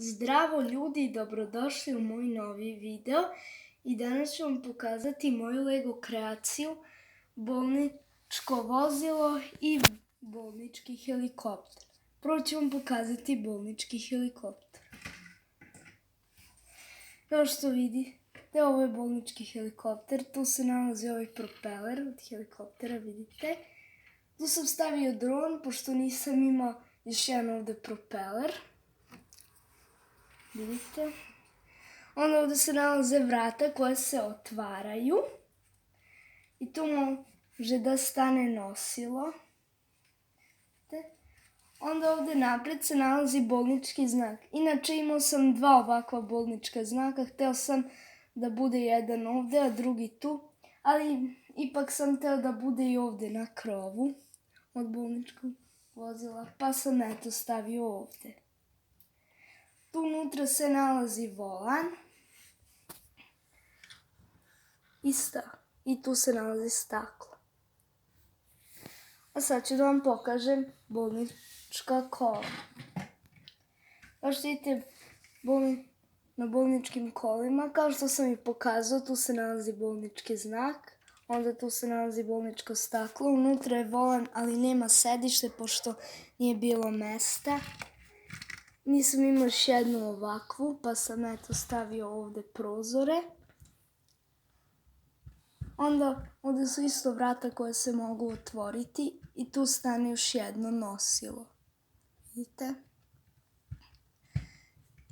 Zdravo ljudi i dobrodošli u moj novi video i danas ću vam pokazati moju Lego kreaciju, bolničko vozilo i bolnički helikopter. Prvo ću vam pokazati bolnički helikopter. Kao što vidite, ovo je bolnički helikopter, tu se nalazi ovaj propeler od helikoptera, vidite. Tu sam stavio dron, pošto nisam imao još jedan ovde propeler. Vidite. Onda ovdje se nalaze vrata koja se otvaraju. I tu može da stane nosilo. Onda ovdje napred se nalazi bolnički znak. Inače imao sam dva ovakva bolnička znaka. Hteo sam da bude jedan ovdje, a drugi tu. Ali ipak sam hteo da bude i ovdje na krovu od bolničkog vozila. Pa sam eto stavio ovdje. Tu unutra se nalazi volan i tu se nalazi staklo. A sad ću da vam pokažem bolnička kola. Kao što vidite na bolničkim kolima, kao što sam i pokazao, tu se nalazi bolnički znak, onda tu se nalazi bolničko staklo, unutra je volan, ali nema sedište pošto nije bilo mesta. Nisam imao još jednu ovakvu, pa sam eto stavio ovdje prozore. Onda ovdje su isto vrata koje se mogu otvoriti i tu stane još jedno nosilo. Vidite?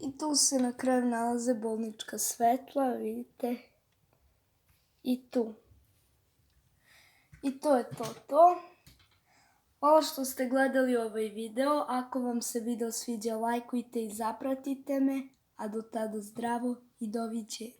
I tu se na kraju nalaze bolnička svetla, vidite? I tu. I to je to. Hvala što ste gledali ovaj video. Ako vam se video sviđa, lajkujte i zapratite me. A do tada zdravo i doviđenja.